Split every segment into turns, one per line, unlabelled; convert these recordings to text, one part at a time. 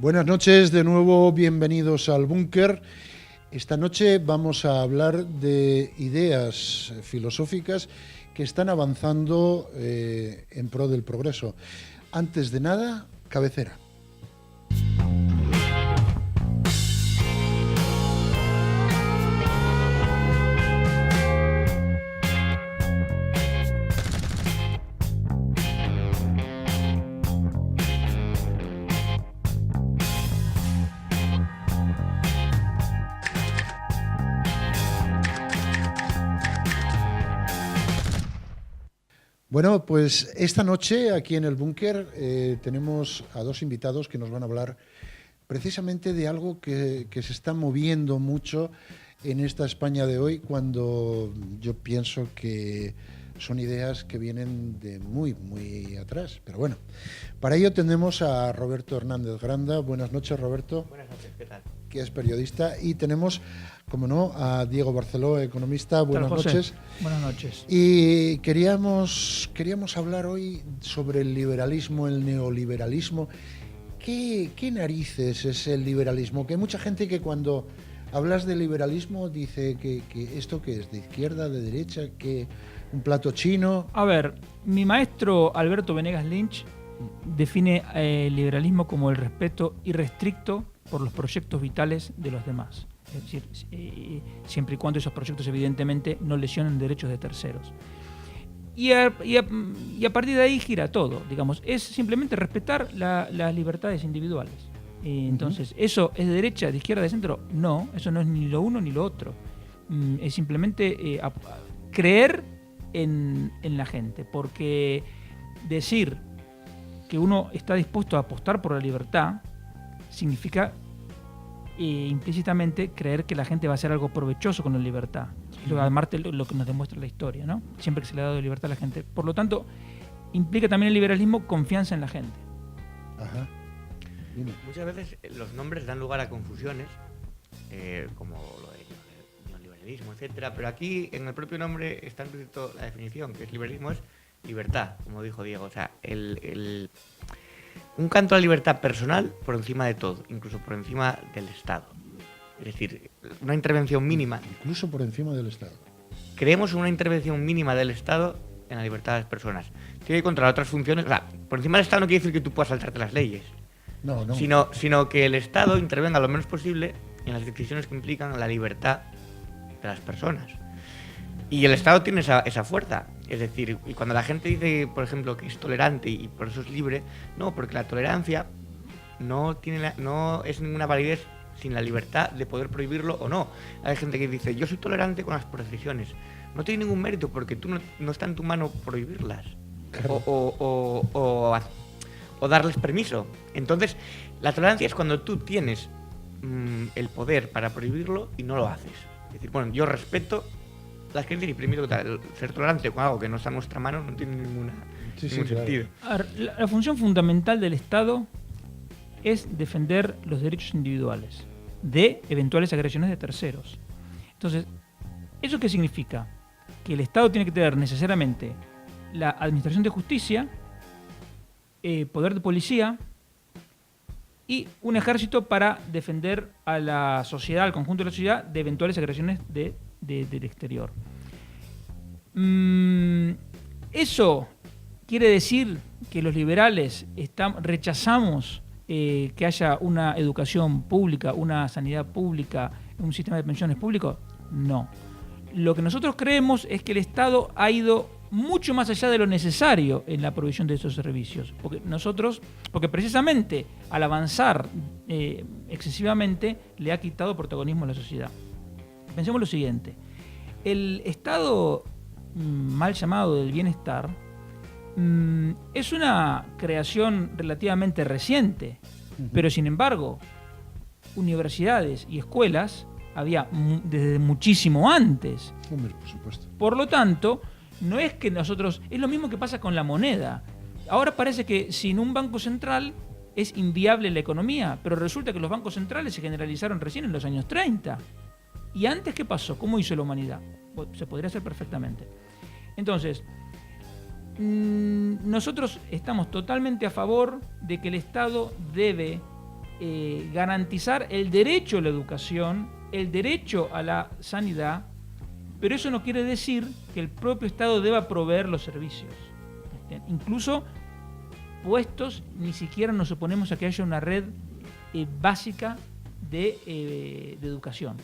Buenas noches, de nuevo bienvenidos al Búnker. Esta noche vamos a hablar de ideas filosóficas que están avanzando en pro del progreso. Antes de nada, cabecera. Bueno, pues esta noche aquí en el Búnker tenemos a dos invitados que nos van a hablar precisamente de algo que se está moviendo mucho en esta España de hoy, cuando yo pienso que son ideas que vienen de muy, muy atrás. Pero bueno, para ello tenemos a Roberto Hernández Granda. Buenas noches, Roberto.
Buenas noches, ¿qué tal?
Que es periodista. Y tenemos, como no, a Diego Barceló, economista. Buenas noches.
Buenas noches.
Y queríamos hablar hoy sobre el liberalismo, el neoliberalismo. ¿Qué narices es el liberalismo? Que hay mucha gente que cuando hablas de liberalismo dice que esto que es de izquierda, de derecha, que un plato chino.
A ver, mi maestro Alberto Venegas Lynch define el liberalismo como el respeto irrestricto por los proyectos vitales de los demás. Es decir, siempre y cuando esos proyectos evidentemente no lesionen derechos de terceros. Y a partir de ahí gira todo, digamos. Es simplemente respetar las libertades individuales. Entonces, ¿eso es de derecha, de izquierda, de centro? No, eso no es ni lo uno ni lo otro. Es simplemente creer en la gente, porque decir que uno está dispuesto a apostar por la libertad significa implícitamente creer que la gente va a hacer algo provechoso con la libertad. Es además lo que nos demuestra la historia, ¿no? Siempre que se le ha dado libertad a la gente. Por lo tanto, implica también el liberalismo confianza en la gente.
Ajá. Dime.
Muchas veces los nombres dan lugar a confusiones, como lo de neoliberalismo, etcétera, pero aquí en el propio nombre está implícito la definición, que es liberalismo es libertad, como dijo Diego. O sea, un canto a la libertad personal por encima de todo, incluso por encima del Estado. Es decir, una intervención mínima.
Incluso por encima del Estado.
Creemos en una intervención mínima del Estado en la libertad de las personas. Tiene que controlar otras funciones. O sea, por encima del Estado no quiere decir que tú puedas saltarte las leyes.
No.
Sino que el Estado intervenga lo menos posible en las decisiones que implican la libertad de las personas. Y el Estado tiene esa fuerza. Es decir, y cuando la gente dice, por ejemplo, que es tolerante y por eso es libre, no, porque la tolerancia no es ninguna validez sin la libertad de poder prohibirlo o no. Hay gente que dice, yo soy tolerante con las prohibiciones. No tiene ningún mérito porque tú no está en tu mano prohibirlas. Claro. O darles permiso. Entonces, la tolerancia es cuando tú tienes el poder para prohibirlo y no lo haces. Es decir, bueno, yo respeto las creencias y permito ser tolerante con algo que no está en nuestra mano, no tiene ningún sentido.
Claro. La función fundamental del Estado es defender los derechos individuales de eventuales agresiones de terceros. Entonces, ¿eso qué significa? Que el Estado tiene que tener necesariamente la administración de justicia, poder de policía y un ejército para defender a la sociedad, al conjunto de la sociedad, de eventuales agresiones del exterior. Eso quiere decir que los liberales rechazamos que haya una educación pública, una sanidad pública, un sistema de pensiones público. No. Lo que nosotros creemos es que el Estado ha ido mucho más allá de lo necesario en la provisión de esos servicios. Porque precisamente al avanzar excesivamente le ha quitado protagonismo a la sociedad. Pensemos lo siguiente. El estado mal llamado del bienestar es una creación relativamente reciente, pero sin embargo, universidades y escuelas había desde muchísimo antes.
Hombre, por supuesto.
Por lo tanto, no es que nosotros... Es lo mismo que pasa con la moneda. Ahora parece que sin un banco central es inviable la economía, pero resulta que los bancos centrales se generalizaron recién en los años 30. ¿Y antes qué pasó? ¿Cómo hizo la humanidad? Se podría hacer perfectamente. Entonces, nosotros estamos totalmente a favor de que el Estado debe garantizar el derecho a la educación, el derecho a la sanidad, pero eso no quiere decir que el propio Estado deba proveer los servicios. Incluso puestos, ni siquiera nos oponemos a que haya una red básica de educación.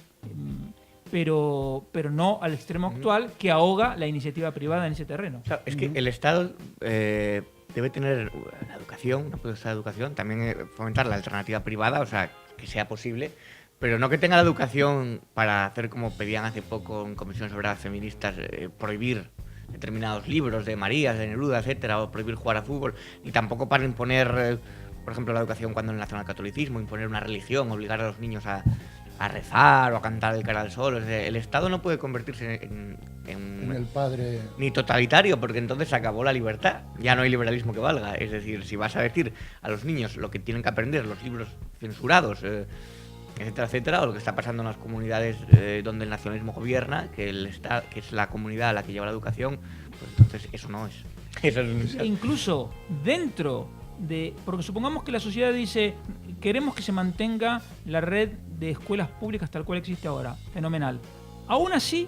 Pero no al extremo actual que ahoga la iniciativa privada en ese terreno.
O sea, es que el Estado debe tener la educación, una propuesta de educación, también fomentar la alternativa privada, o sea, que sea posible, pero no que tenga la educación para hacer como pedían hace poco en comisiones obreras feministas, prohibir determinados libros de Marías, de Neruda, etcétera, o prohibir jugar a fútbol, ni tampoco para imponer, por ejemplo, la educación cuando en el nacionalcatolicismo, imponer una religión, obligar a los niños a rezar o a cantar el cara al sol. El Estado no puede convertirse en
el padre
ni totalitario, porque entonces se acabó la libertad. Ya no hay liberalismo que valga. Es decir, si vas a decir a los niños lo que tienen que aprender, los libros censurados, etcétera, etcétera, o lo que está pasando en las comunidades donde el nacionalismo gobierna, que es la comunidad a la que lleva la educación, pues entonces eso no es. Eso es
incluso dentro porque supongamos que la sociedad dice, queremos que se mantenga la red de escuelas públicas tal cual existe ahora. Fenomenal. Aún así,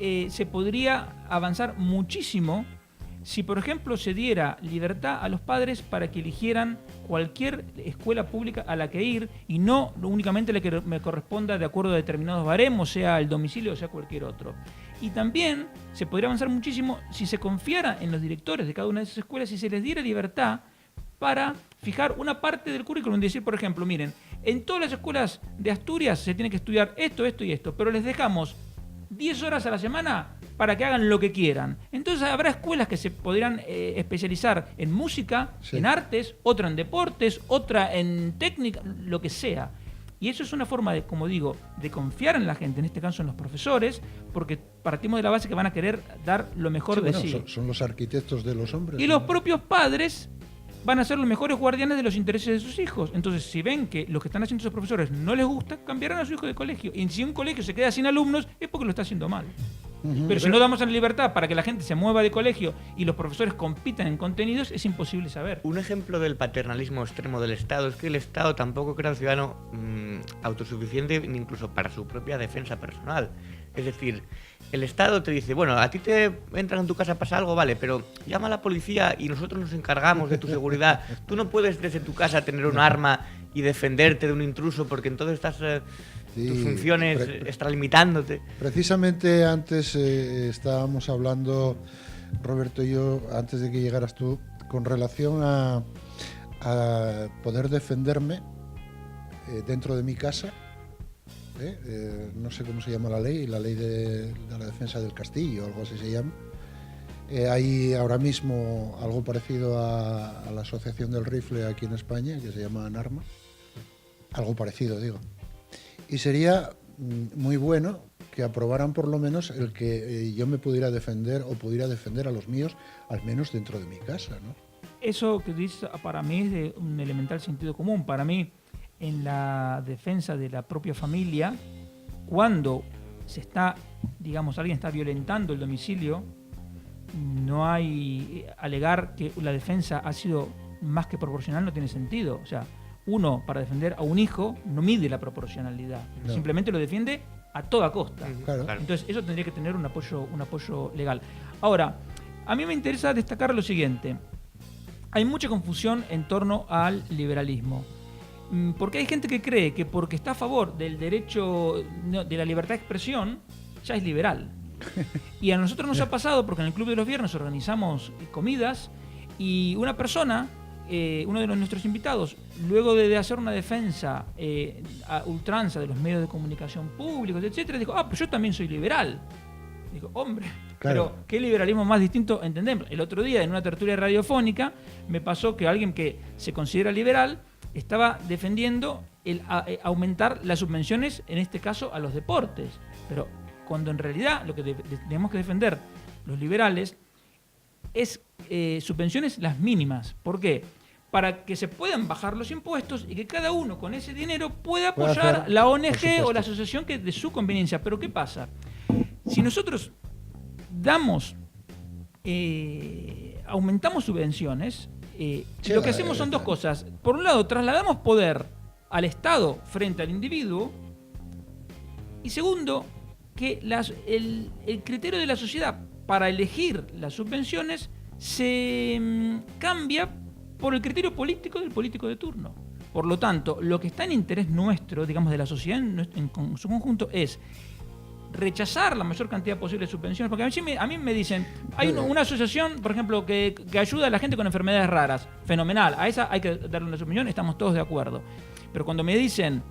se podría avanzar muchísimo si, por ejemplo, se diera libertad a los padres para que eligieran cualquier escuela pública a la que ir y no únicamente la que me corresponda de acuerdo a determinados baremos, sea el domicilio o sea cualquier otro. Y también se podría avanzar muchísimo si se confiara en los directores de cada una de esas escuelas y se les diera libertad para fijar una parte del currículum. Decir, por ejemplo, miren, en todas las escuelas de Asturias se tiene que estudiar esto, esto y esto, pero les dejamos 10 horas a la semana para que hagan lo que quieran. Entonces habrá escuelas que se podrán especializar en música, sí, en artes, otra en deportes, otra en técnica, lo que sea. Y eso es una forma de, como digo, de confiar en la gente, en este caso en los profesores, porque partimos de la base que van a querer dar lo mejor de sí.
Son los arquitectos de los hombres.
Y los propios padres van a ser los mejores guardianes de los intereses de sus hijos. Entonces, si ven que lo que están haciendo esos profesores no les gusta, cambiarán a su hijo de colegio. Y si un colegio se queda sin alumnos, es porque lo está haciendo mal. Pero si no damos la libertad para que la gente se mueva de colegio y los profesores compitan en contenidos, es imposible saber.
Un ejemplo del paternalismo extremo del Estado es que el Estado tampoco crea un ciudadano autosuficiente incluso para su propia defensa personal. Es decir, el Estado te dice, bueno, a ti te entran en tu casa, pasa algo, vale, pero llama a la policía y nosotros nos encargamos de tu seguridad. Tú no puedes desde tu casa tener un arma y defenderte de un intruso porque entonces estás tus funciones extralimitándote.
Precisamente antes estábamos hablando, Roberto y yo, antes de que llegaras tú, con relación a poder defenderme dentro de mi casa. No sé cómo se llama la ley de la defensa del castillo, algo así se llama. Hay ahora mismo algo parecido a la Asociación del Rifle aquí en España, que se llama ANARMA. Algo parecido, digo. Y sería muy bueno que aprobaran por lo menos el que yo me pudiera defender o pudiera defender a los míos, al menos dentro de mi casa, ¿no?
Eso que dices para mí es de un elemental sentido común. Para mí, en la defensa de la propia familia, cuando se está, digamos, alguien está violentando el domicilio, no hay alegar que la defensa ha sido más que proporcional, no tiene sentido. O sea, uno para defender a un hijo no mide la proporcionalidad, no. Simplemente lo defiende a toda costa.
Claro.
Entonces eso tendría que tener un apoyo legal. Ahora, a mí me interesa destacar lo siguiente. Hay mucha confusión en torno al liberalismo. Porque hay gente que cree que porque está a favor del derecho de la libertad de expresión, ya es liberal. Y a nosotros nos ha pasado, porque en el Club de los Viernes organizamos comidas, y una persona, uno de nuestros invitados, luego de hacer una defensa a ultranza de los medios de comunicación públicos, etcétera, dijo, pues yo también soy liberal. Digo, hombre, claro. Pero ¿qué liberalismo más distinto entendemos? El otro día, en una tertulia radiofónica, me pasó que alguien que se considera liberal estaba defendiendo el aumentar las subvenciones, en este caso, a los deportes. Pero cuando en realidad lo que tenemos que defender los liberales es subvenciones las mínimas. ¿Por qué? Para que se puedan bajar los impuestos y que cada uno con ese dinero pueda apoyar la ONG o la asociación que de su conveniencia. Pero ¿qué pasa? Si nosotros aumentamos subvenciones, lo que hacemos son dos cosas. Por un lado, trasladamos poder al Estado frente al individuo. Y segundo, que el criterio de la sociedad para elegir las subvenciones se cambia por el criterio político del político de turno. Por lo tanto, lo que está en interés nuestro, digamos, de la sociedad en su conjunto, es rechazar la mayor cantidad posible de subvenciones, porque a mí me dicen, hay una asociación, por ejemplo, que ayuda a la gente con enfermedades raras, fenomenal, a esa hay que darle una subvención, estamos todos de acuerdo. Pero cuando me dicen,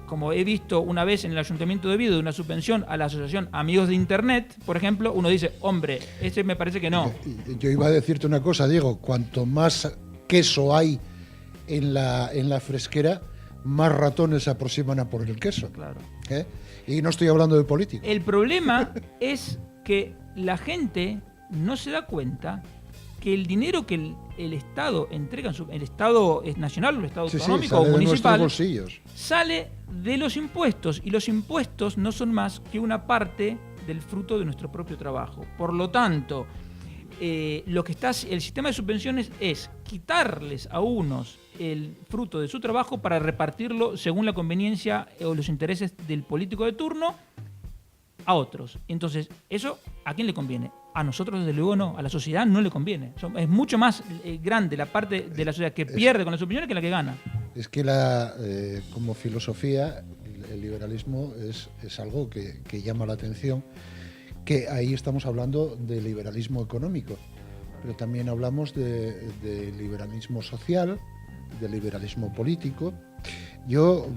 como he visto una vez en el Ayuntamiento de Oviedo, una subvención a la asociación Amigos de Internet, por ejemplo, uno dice, hombre, ese me parece que no.
Yo iba a decirte una cosa, Diego, cuanto más queso hay en la fresquera, más ratones se aproximan a por el queso.
Claro.
Y no estoy hablando de política.
El problema es que la gente no se da cuenta que el dinero que el Estado entrega, el Estado nacional o el Estado autonómico o municipal, sale de los impuestos, y los impuestos no son más que una parte del fruto de nuestro propio trabajo. Por lo tanto, el sistema de subvenciones es quitarles a unos el fruto de su trabajo para repartirlo según la conveniencia o los intereses del político de turno a otros. Entonces, ¿eso a quién le conviene? A nosotros, desde luego, no. A la sociedad no le conviene. Es mucho más grande la parte de la sociedad que pierde con las subvenciones que la que gana.
Es que como filosofía, el liberalismo es algo que llama la atención, que ahí estamos hablando de liberalismo económico, pero también hablamos de liberalismo social, de liberalismo político. Yo,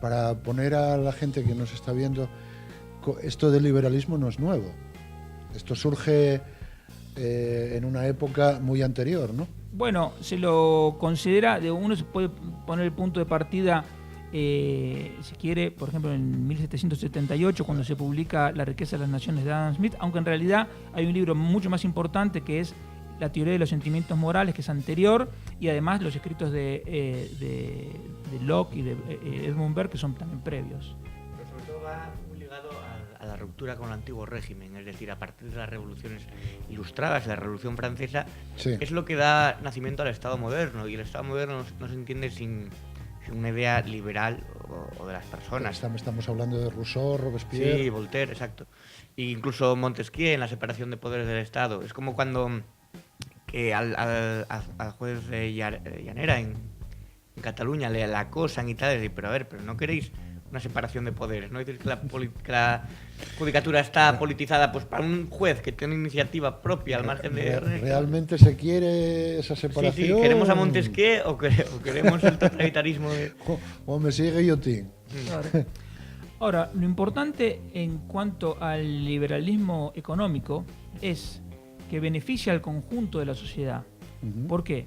para poner a la gente que nos está viendo, esto del liberalismo no es nuevo. Esto surge en una época muy anterior, ¿no?
Bueno, se lo considera, uno se puede poner el punto de partida, si quiere, por ejemplo, en 1778, cuando se publica La riqueza de las naciones de Adam Smith, aunque en realidad hay un libro mucho más importante que es La teoría de los sentimientos morales, que es anterior, y además los escritos de Locke y de Edmund Burke, que son también previos.
Pero sobre todo va muy ligado a la ruptura con el antiguo régimen, es decir, a partir de las revoluciones ilustradas, la Revolución Francesa,
sí,
es lo que da nacimiento al Estado moderno, y el Estado moderno no se entiende sin una idea liberal o de las personas.
Estamos hablando de Rousseau, Robespierre.
Sí, Voltaire, exacto. E incluso Montesquieu en la separación de poderes del Estado. Es como cuando que al juez Llanera en Cataluña le acosan y tal, pero a ver, pero no queréis una separación de poderes, ¿no? Decir que la judicatura está politizada, pues para un juez que tiene iniciativa propia al margen de...
¿Realmente se quiere esa separación?
Sí, ¿queremos a Montesquieu o queremos el totalitarismo de...
o me sigue Guillotín?
Claro. Ahora, lo importante en cuanto al liberalismo económico es que beneficia al conjunto de la sociedad.
Uh-huh.
¿Por qué?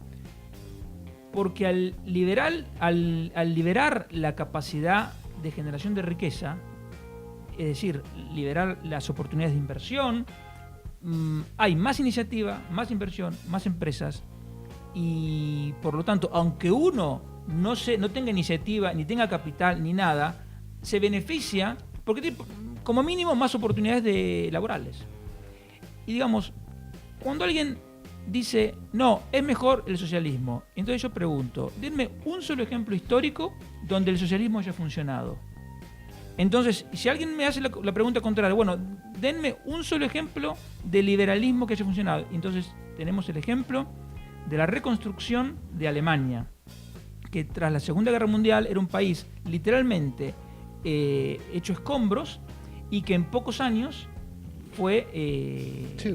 Porque al liberar la capacidad de generación de riqueza, es decir, liberar las oportunidades de inversión, hay más iniciativa, más inversión, más empresas, y por lo tanto, aunque uno no tenga iniciativa, ni tenga capital, ni nada, se beneficia porque tiene como mínimo más oportunidades laborales. Y digamos, cuando alguien dice, no, es mejor el socialismo, entonces yo pregunto, denme un solo ejemplo histórico donde el socialismo haya funcionado. Entonces, si alguien me hace la pregunta contraria, bueno, denme un solo ejemplo de liberalismo que haya funcionado. Entonces, tenemos el ejemplo de la reconstrucción de Alemania, que tras la Segunda Guerra Mundial era un país literalmente hecho escombros, y que en pocos años fue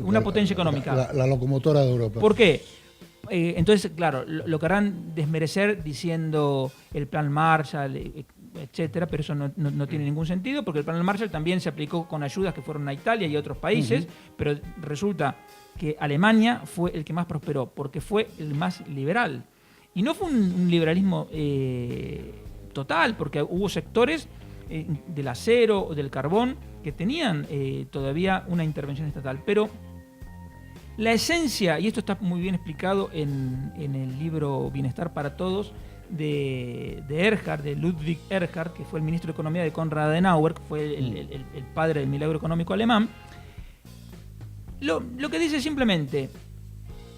una potencia económica.
La locomotora de Europa.
¿Por qué? Entonces, claro, lo querrán desmerecer diciendo el Plan Marshall, etcétera, pero eso no tiene ningún sentido, porque el Plan Marshall también se aplicó con ayudas que fueron a Italia y a otros países, uh-huh, pero resulta que Alemania fue el que más prosperó, porque fue el más liberal. Y no fue un liberalismo total, porque hubo sectores del acero o del carbón que tenían todavía una intervención estatal. Pero la esencia, y esto está muy bien explicado en el libro Bienestar para Todos, de Erhard, de Ludwig Erhard, que fue el ministro de Economía de Konrad Adenauer, que fue el padre del milagro económico alemán, lo que dice simplemente,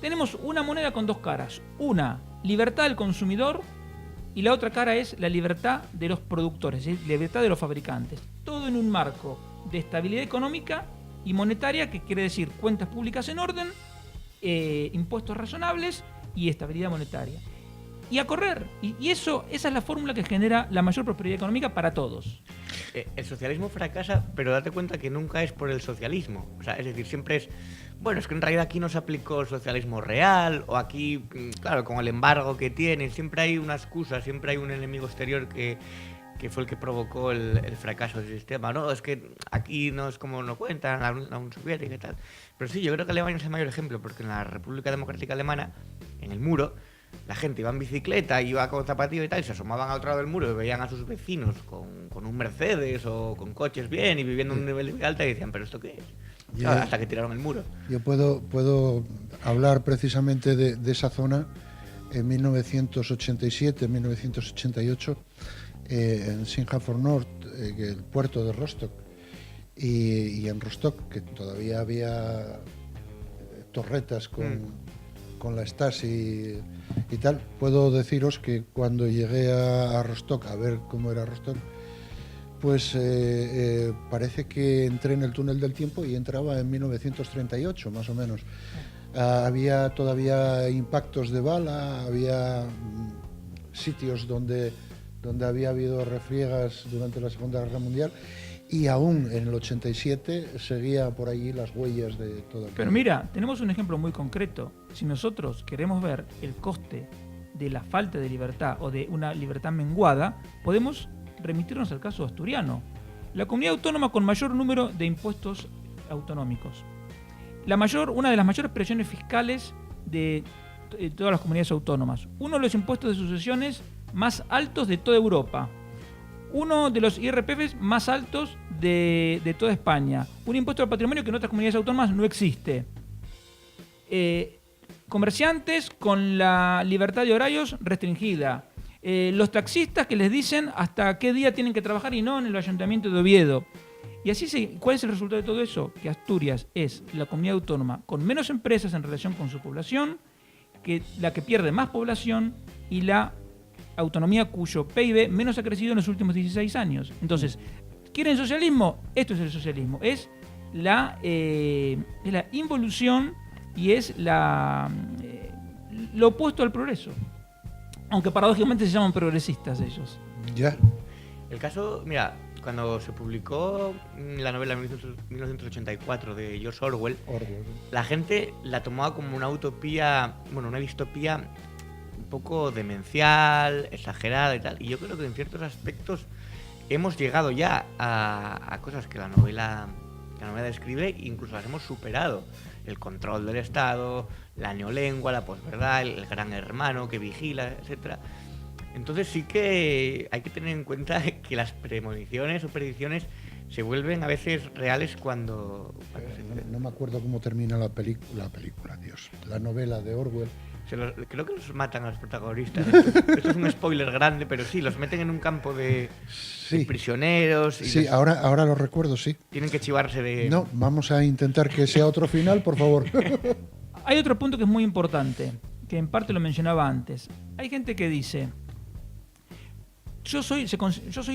tenemos una moneda con dos caras. Una, libertad del consumidor, y la otra cara es la libertad de los productores, ¿sí? Libertad de los fabricantes. Todo en un marco de estabilidad económica y monetaria, que quiere decir cuentas públicas en orden, impuestos razonables y estabilidad monetaria. Y a correr. Y esa es la fórmula que genera la mayor prosperidad económica para todos.
El socialismo fracasa, pero date cuenta que nunca es por el socialismo. O sea, es decir, siempre es... Bueno, es que en realidad aquí no se aplicó el socialismo real, o aquí, claro, con el embargo que tienen, siempre hay una excusa, siempre hay un enemigo exterior que fue el que provocó el fracaso del sistema. No, es que aquí no es como no cuentan, la Unión Soviética y tal. Pero sí, yo creo que Alemania es el mayor ejemplo, porque en la República Democrática Alemana, en el muro, la gente iba en bicicleta, iba con zapatillas y tal, y se asomaban al otro lado del muro y veían a sus vecinos con un Mercedes o con coches bien y viviendo en un nivel de vida alta y decían, ¿pero esto qué es? Claro, hasta que tiraron el muro.
Yo puedo hablar precisamente de esa zona en 1987, 1988, en Singapore North, el puerto de Rostock, y en Rostock, que todavía había torretas con la Stasi y tal. Puedo deciros que cuando llegué a Rostock, a ver cómo era Rostock, pues parece que entré en el túnel del tiempo y entraba en 1938, más o menos. Había todavía impactos de bala, había sitios donde había habido refriegas durante la Segunda Guerra Mundial, y aún en el 87 seguía por allí las huellas de todo aquello.
Pero mira, tenemos un ejemplo muy concreto. Si nosotros queremos ver el coste de la falta de libertad o de una libertad menguada, podemos remitirnos al caso asturiano, la comunidad autónoma con mayor número de impuestos autonómicos. Una de las mayores presiones fiscales de todas las comunidades autónomas. Uno de los impuestos de sucesiones más altos de toda Europa. Uno de los IRPFs más altos de toda España. Un impuesto al patrimonio que en otras comunidades autónomas no existe. Comerciantes con la libertad de horarios restringida. Los taxistas que les dicen hasta qué día tienen que trabajar y no en el ayuntamiento de Oviedo. Y así, ¿cuál es el resultado de todo eso? Que Asturias es la comunidad autónoma con menos empresas en relación con su población, la que pierde más población y la autonomía cuyo PIB menos ha crecido en los últimos 16 años. Entonces, ¿quieren socialismo? Esto es el socialismo. Es la involución y es lo opuesto al progreso. Aunque paradójicamente se llaman progresistas ellos.
Ya.
El caso, mira, cuando se publicó la novela 1984 de George Orwell, la gente la tomaba como una utopía, bueno, una distopía un poco demencial, exagerada y tal. Y yo creo que en ciertos aspectos hemos llegado ya a cosas que la novela describe e incluso las hemos superado. El control del Estado, la neolengua, la posverdad, el gran hermano que vigila, etcétera. Entonces sí que hay que tener en cuenta que las premoniciones o predicciones se vuelven a veces reales cuando
no me acuerdo cómo termina la película, Dios, la novela de Orwell.
Creo que los matan a los protagonistas. Esto es un spoiler grande, pero sí, los meten en un campo de prisioneros. Y
sí, ahora lo recuerdo, sí.
Tienen que chivarse de...
No, vamos a intentar que sea otro final, por favor.
Hay otro punto que es muy importante, que en parte lo mencionaba antes. Hay gente que dice, yo soy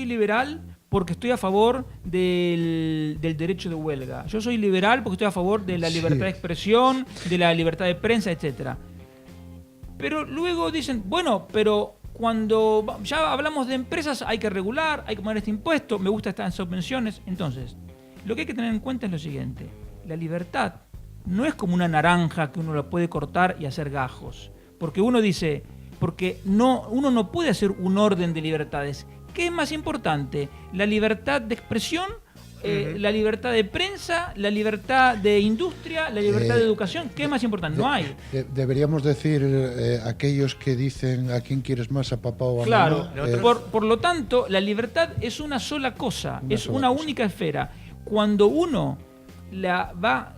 liberal porque estoy a favor del derecho de huelga. Yo soy liberal porque estoy a favor de la libertad de expresión, de la libertad de prensa, etcétera. Pero luego dicen, bueno, pero cuando ya hablamos de empresas hay que regular, hay que poner este impuesto, me gusta estar en subvenciones. Entonces, lo que hay que tener en cuenta es lo siguiente. La libertad no es como una naranja que uno la puede cortar y hacer gajos. Porque uno dice, uno no puede hacer un orden de libertades. ¿Qué es más importante? ¿La libertad de expresión? La libertad de prensa, la libertad de industria, la libertad de educación, ¿qué es más importante? No hay.
Deberíamos decir aquellos que dicen a quién quieres más, a papá o a mamá.
Claro, por lo tanto, la libertad es una sola cosa, es una única esfera. Cuando uno la va,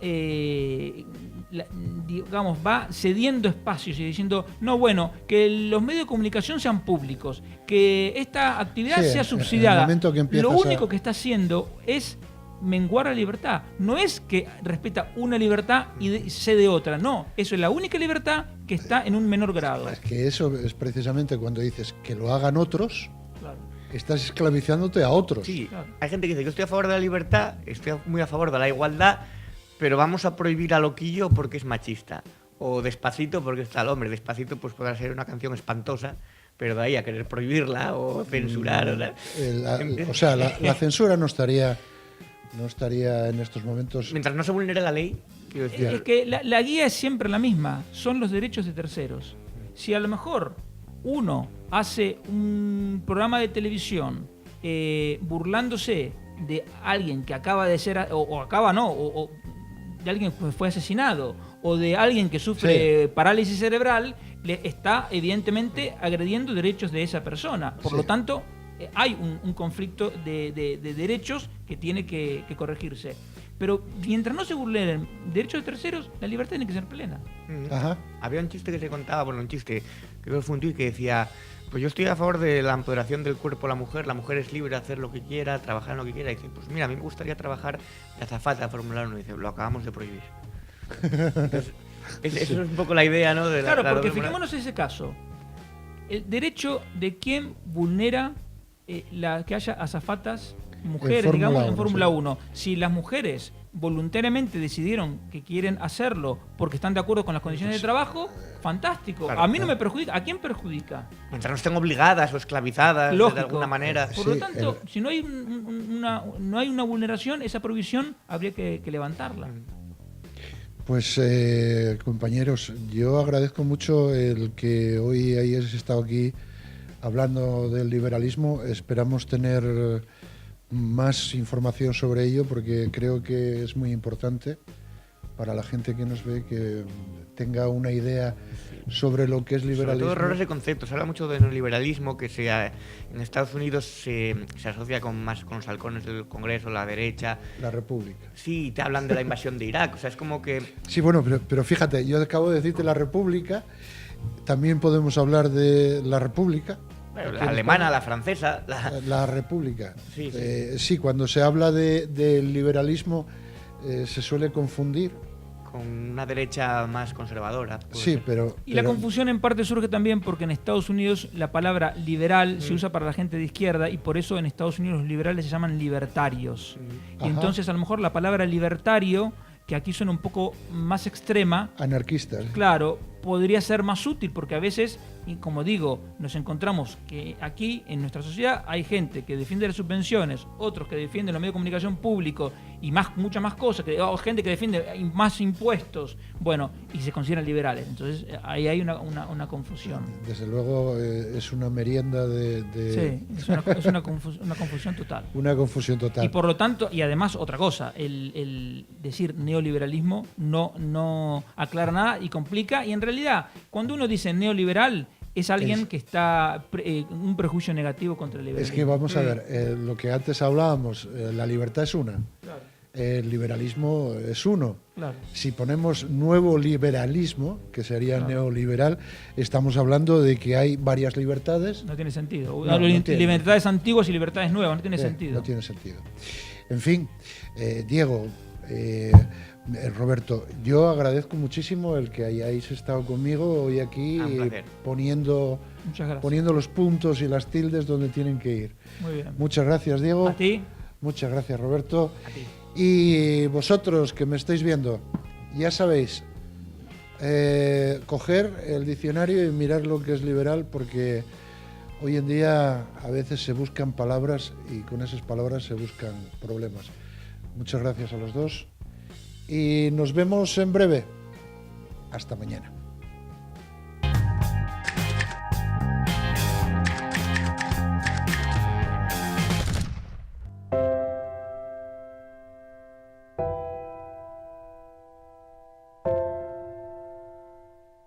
va cediendo espacios y diciendo, no, bueno, que los medios de comunicación sean públicos, que esta actividad sea subsidiada. Lo único que está haciendo es menguar la libertad. No es que respeta una libertad y cede otra. No, eso es la única libertad que está en un menor grado.
Es que eso es precisamente cuando dices que lo hagan otros,
Claro.
estás esclavizándote a otros.
Sí,
Claro.
hay gente que dice, yo estoy a favor de la libertad, estoy muy a favor de la igualdad, pero vamos a prohibir a Loquillo porque es machista. O Despacito porque está el hombre. Despacito pues podrá ser una canción espantosa, pero de ahí a querer prohibirla o censurar.
O sea, la censura no estaría en estos momentos.
Mientras no se vulnere la ley, quiero decir.
Es que la guía es siempre la misma, son los derechos de terceros. Si a lo mejor uno hace un programa de televisión burlándose de alguien que acaba de ser, o de alguien que fue asesinado, o de alguien que sufre parálisis cerebral, le está evidentemente agrediendo derechos de esa persona. Por lo tanto, hay un conflicto de derechos que tiene que corregirse. Pero mientras no se vulneren derechos de terceros, la libertad tiene que ser plena.
Ajá.
Había un chiste que se contaba, un chiste, creo que fue un tuit que decía, pues yo estoy a favor de la empoderación del cuerpo de la mujer es libre de hacer lo que quiera, trabajar en lo que quiera. Y dice, pues mira, a mí me gustaría trabajar de azafata de Fórmula 1. Y dice, lo acabamos de prohibir. Entonces, eso es un poco la idea, ¿no?
Claro, porque fijémonos en ese caso. El derecho de quién vulnera que haya azafatas mujeres, digamos, en Fórmula 1. Si las mujeres voluntariamente decidieron que quieren hacerlo porque están de acuerdo con las condiciones de trabajo, fantástico.
Claro,
a mí no me perjudica. ¿A quién perjudica?
Mientras no estén obligadas o esclavizadas
Lógico.
de alguna manera.
Por lo tanto, si no hay una vulneración, esa prohibición habría que levantarla.
Pues compañeros, yo agradezco mucho el que hoy hayáis estado aquí hablando del liberalismo. Esperamos tener más información sobre ello porque creo que es muy importante para la gente que nos ve que tenga una idea sobre lo que es liberalismo.
Sobre todo errores de conceptos. Se habla mucho de neoliberalismo, que en Estados Unidos se asocia con los halcones del Congreso, la derecha.
La República.
Sí, te hablan de la invasión de Irak. O sea, es como que...
Sí, bueno, pero fíjate, yo acabo de decirte la República, también podemos hablar de la República.
Bueno, la alemana, la francesa...
La República.
Sí,
sí, cuando se habla del liberalismo se suele confundir.
Con una derecha más conservadora.
Sí, pero...
Y la confusión en parte surge también porque en Estados Unidos la palabra liberal se usa para la gente de izquierda y por eso en Estados Unidos los liberales se llaman libertarios. Y entonces a lo mejor la palabra libertario, que aquí suena un poco más extrema...
Anarquistas.
Claro, podría ser más útil porque a veces, y como digo, nos encontramos que aquí en nuestra sociedad hay gente que defiende las subvenciones, otros que defienden los medios de comunicación públicos y muchas más cosas, gente que defiende más impuestos, bueno, y se consideran liberales. Entonces ahí hay una confusión.
Desde luego es una merienda
Sí, es una confusión total.
Una confusión total.
Y por lo tanto, y además otra cosa, el decir neoliberalismo no aclara nada y complica, y en realidad cuando uno dice neoliberal es alguien que está un prejuicio negativo contra el liberalismo.
Es que vamos a ver, lo que antes hablábamos, la libertad es una,
Claro.
El liberalismo es uno.
Claro.
Si ponemos nuevo liberalismo, que sería neoliberal, estamos hablando de que hay varias libertades.
No tiene sentido.
No tiene.
Libertades antiguas y libertades nuevas, no tiene sentido.
No tiene sentido. En fin, Diego, Roberto, yo agradezco muchísimo el que hayáis estado conmigo hoy aquí poniendo los puntos y las tildes donde tienen que ir.
Muy bien.
Muchas gracias, Diego.
A ti.
Muchas gracias, Roberto.
A ti.
Y vosotros que me estáis viendo, ya sabéis, coger el diccionario y mirar lo que es liberal, porque hoy en día a veces se buscan palabras y con esas palabras se buscan problemas. Muchas gracias a los dos y nos vemos en breve. Hasta mañana.